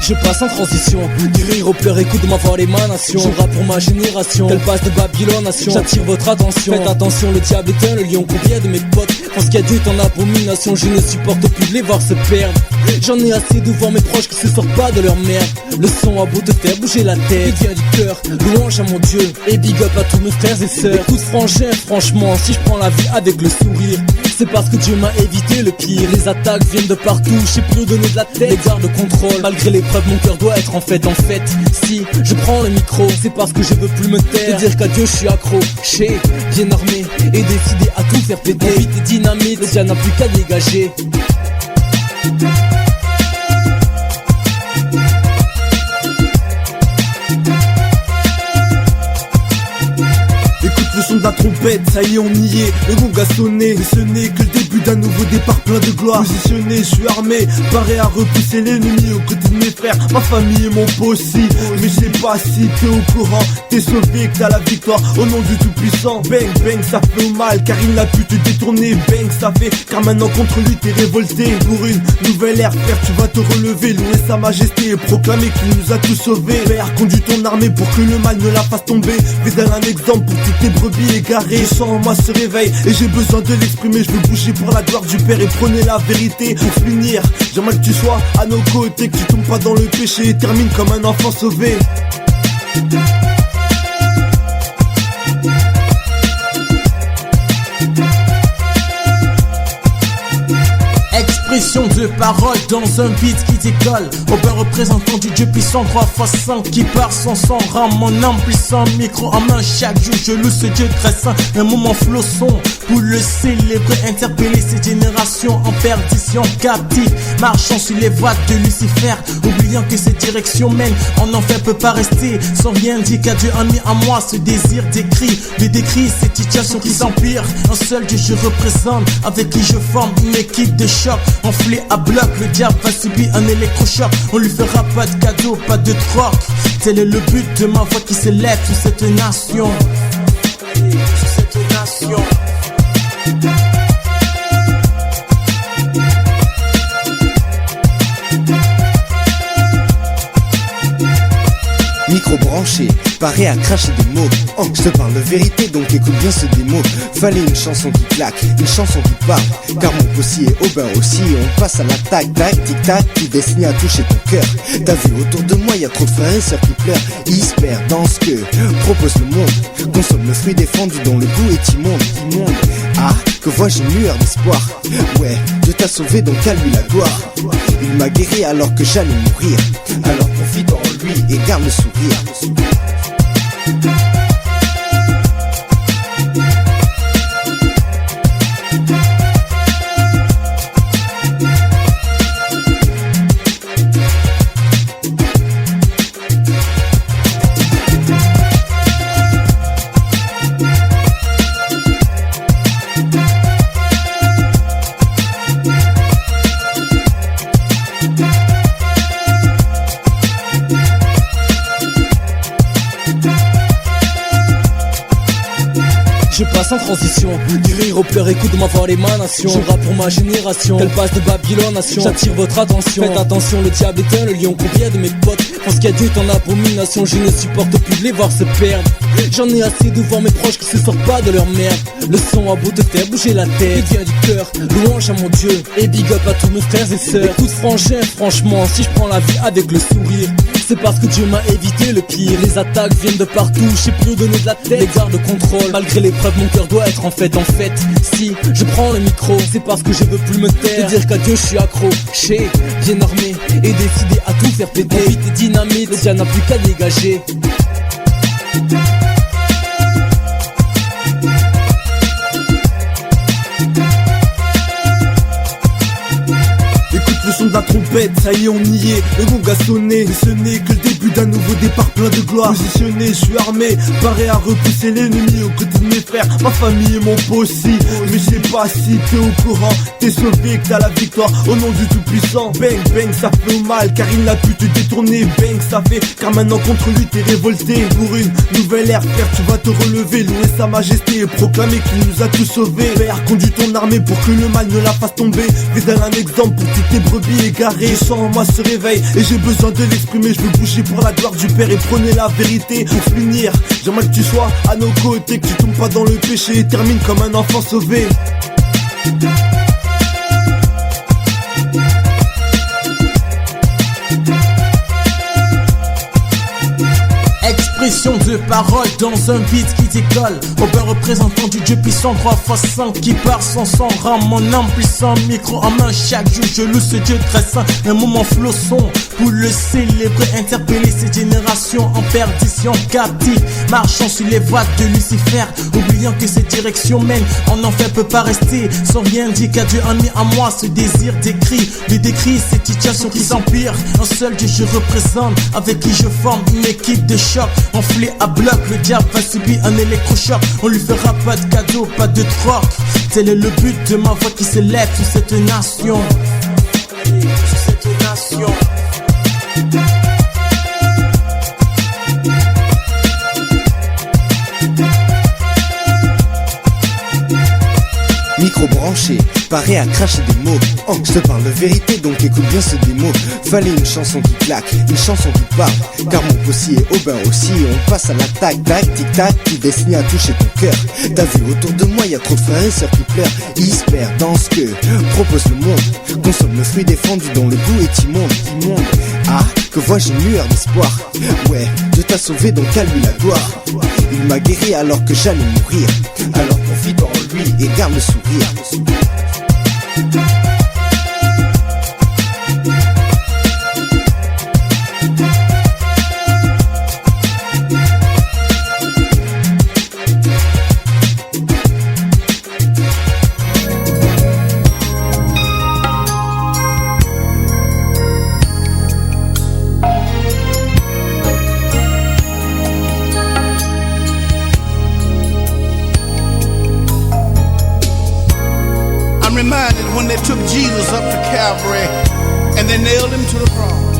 Je passe en transition, du rire au pleur, écoute ma voix l'émanation. Je rappe pour ma génération, telle passe de Babylone nation. J'attire votre attention, faites attention, le diable est un, le lion. Combien de mes potes pensent qu'il y a Dieu est en abomination. Je ne supporte plus de les voir se perdre. J'en ai assez de voir mes proches qui se sortent pas de leur merde. Le son a beau te faire bouger la tête, il vient du cœur, louange à mon Dieu. Et big up à tous mes frères et sœurs. Écoute frangin, franchement, si je prends la vie avec le sourire, c'est parce que Dieu m'a évité le pire. Les attaques viennent de partout, je sais plus où donner de la tête. Les gardes contrôle, malgré l'épreuve mon cœur doit être en fait. Si je prends le micro, c'est parce que je veux plus me taire. Te dire qu'à Dieu je suis accro, j'ai bien armé et décidé à tout faire péter. Vite et dynamite, le diable n'a plus qu'à dégager. Le son de la trompette, ça y est on y est, le gong a sonné. Mais ce n'est que le début d'un nouveau départ plein de gloire. Positionné, je suis armé, paré à repousser l'ennemi aux côtés de mes frères, ma famille et mon pot aussi. Mais je sais pas si t'es au courant, t'es sauvé, que t'as la victoire au nom du tout-puissant. Bang bang, ça fait mal car il n'a pu te détourner. Bang, ça fait car maintenant contre lui t'es révolté. Pour une nouvelle ère, frère, tu vas te relever, louer sa majesté et proclamer qu'il nous a tous sauvés. Père, conduis ton armée pour que le mal ne la fasse tomber. Fais un exemple pour toutes tes brebis égaré. Je sens en moi se réveille et j'ai besoin de l'exprimer. Je veux bouger pour la gloire du Père et prôner la vérité. Pour finir, j'aimerais que tu sois à nos côtés, que tu tombes pas dans le péché et termine comme un enfant sauvé. Expression de parole dans un beat qui décolle. Aubin représentant du Dieu puissant 3x5 qui part sans son rang. Mon âme puissant, micro en main. Chaque jour je loue ce Dieu très saint. Un moment flosson pour le célébrer, interpeller cette génération en perdition, captive, marchant sur les voies de Lucifer, oubliant que cette direction mène en enfer, peut pas rester sans rien dire qu'à Dieu a mis en moi ce désir d'écrit, de décrire cette situation qui s'empire. Un seul Dieu je représente, avec qui je forme une équipe de choc. Enflé à bloc, le diable va subir un électrochoc. On lui fera pas de cadeau, pas de troc. Tel est le but de ma voix qui s'élève sur cette nation. Sur cette nation. Micro branché, paré à cracher des mots. Je te parle de vérité, donc écoute bien ce démo. Fallait une chanson qui claque, une chanson qui parle. Car mon possi est Aubin aussi. On passe à l'attaque, tac, tic tac, qui destine à toucher ton cœur. T'as vu autour de moi, y a trop de frères et sœurs qui pleurent. Ils se perdent dans ce que propose le monde. Consomme le fruit défendu dont le goût est immonde. Ah, que vois-je une lueur d'espoir. Ouais, Dieu t'a sauvé, donc à lui la gloire. Il m'a guéri alors que j'allais mourir. Alors profite en lui et garde le sourire. Je passe en transition, du rire au pleur, écoute ma voix l'émanation. Je rappe pour ma génération, telle passe de Babylone nation. J'attire votre attention, faites attention, le diable est un, le lion. Combien de mes potes pensent qu'il y a Dieu est en abomination. Je ne supporte plus de les voir se perdre. J'en ai assez de voir mes proches qui se sortent pas de leur merde. Le son a beau te faire bouger la tête, il vient du cœur, louange à mon Dieu. Et big up à tous mes frères et sœurs. Écoute frangin, franchement, si je prends la vie avec le sourire, c'est parce que Dieu m'a évité le pire. Les attaques viennent de partout, je sais plus où donner de la tête. Les gardes contrôle, malgré l'épreuve mon cœur doit être en fait. Si je prends le micro, c'est parce que je veux plus me taire. Te dire qu'à Dieu je suis accro, j'ai bien armé et décidé à tout faire péter. Vite et dynamite, le diable n'a plus qu'à dégager. Le son de la trompette, ça y est on y est, le gong a sonné. Mais ce n'est que le début d'un nouveau départ plein de gloire. Positionné, je suis armé, paré à repousser l'ennemi aux côtés de mes frères, ma famille et mon pot aussi. Mais je sais pas si t'es au courant, t'es sauvé, que t'as la victoire au nom du tout-puissant. Bang bang, ça fait mal car il n'a pu te détourner. Bang, ça fait car maintenant contre lui t'es révolté. Pour une nouvelle ère, frère, tu vas te relever, louer sa majesté et proclamer qu'il nous a tous sauvés. Père, conduis ton armée pour que le mal ne la fasse tomber. Fais un exemple pour toutes tes brebis égarées. déclaré. Je sens en moi ce réveil et j'ai besoin de l'exprimer. Je veux bouger pour la gloire du Père et prôner la vérité. Pour finir, j'aimerais que tu sois à nos côtés, que tu tombes pas dans le péché et termine comme un enfant sauvé. Expression de parole dans un beat qui décolle. Aubin représentant du Dieu puissant 3x5 qui part sans son rang. Mon âme puissant, micro en main. Chaque jour je loue ce Dieu très saint. Un moment flosson pour le célébrer, interpeller cette génération en perdition, captive, marchant sur les voies de Lucifer, oubliant que cette direction mène en enfer, peut pas rester sans rien dire qu'à Dieu a mis en moi ce désir d'écrit, de décrire cette situation qui s'empire. Un seul Dieu je représente, avec qui je forme une équipe de choc. Enflé à bloc, le diable va subir un électrochoc. On lui fera pas de cadeau, pas de troc. Tel est le but de ma voix qui s'élève sur cette nation. Sur cette nation. Micro branché, paré à cracher des mots. Je te parle de vérité, donc écoute bien ce démo. Fallait une chanson qui claque, une chanson qui parle. Car mon possi est Aubin aussi. On passe à l'attaque, tac, tic tac, qui destine à toucher ton cœur. T'as vu autour de moi, y a trop de frères et sœurs qui pleurent. Ils se perdent dans ce que propose le monde. Consomme le fruit défendu dont le goût est immonde. Ah, que vois-je une lueur d'espoir. Ouais, Dieu t'a sauvé, donc à lui la gloire. Il m'a guéri alors que j'allais mourir. Alors confie en lui et garde le sourire. Reminded when they took Jesus up to Calvary and they nailed him to the cross,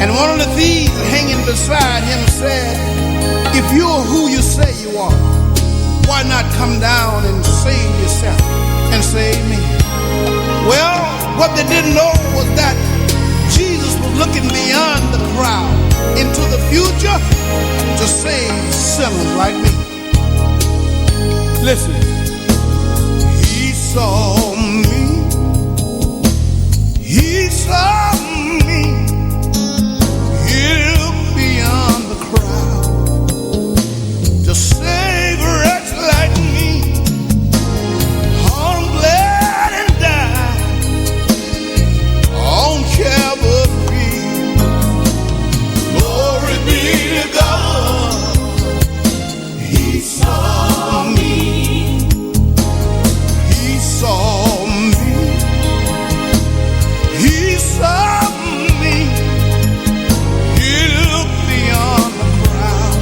and one of the thieves hanging beside him said, if you're who you say you are, why not come down and save yourself and save me? Well, what they didn't know was that Jesus was looking beyond the crowd into the future to save sinners like me. Listen. Saw me, he saw me, he looked beyond the crowd to save a wretch like me, bled and died on Calvary. Glory be to God, he saw me. Saw me, he saw me, he looked beyond the crowd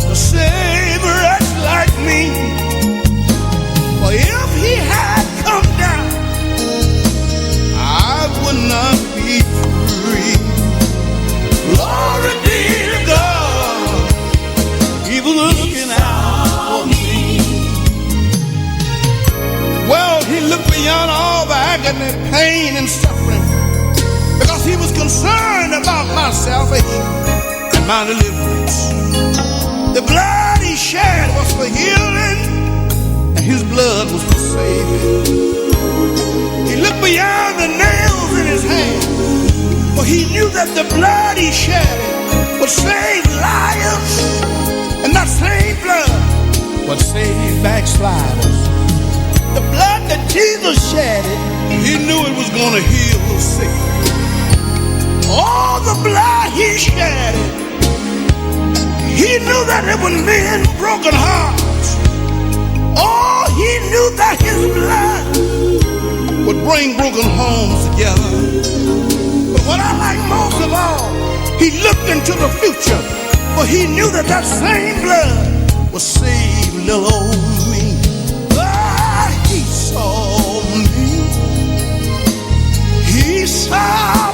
to save a wretch like me. For if he had come down, I would not be free. Glory be to God, he was looking out for me. Well, he looked beyond all the agony, pain, and suffering because he was concerned about my salvation and my deliverance. The blood he shed was for healing, and his blood was for saving. He looked beyond the nails in his hands, for he knew that the blood he shed would save liars, and that same blood would save backsliders. The blood that Jesus shed, he knew it was going to heal the sick. All the blood he shed, he knew that it would mend broken hearts. Oh, he knew that his blood would bring broken homes together. But what I like most of all, he looked into the future, for he knew that that same blood would save little old me. He saw me, he saw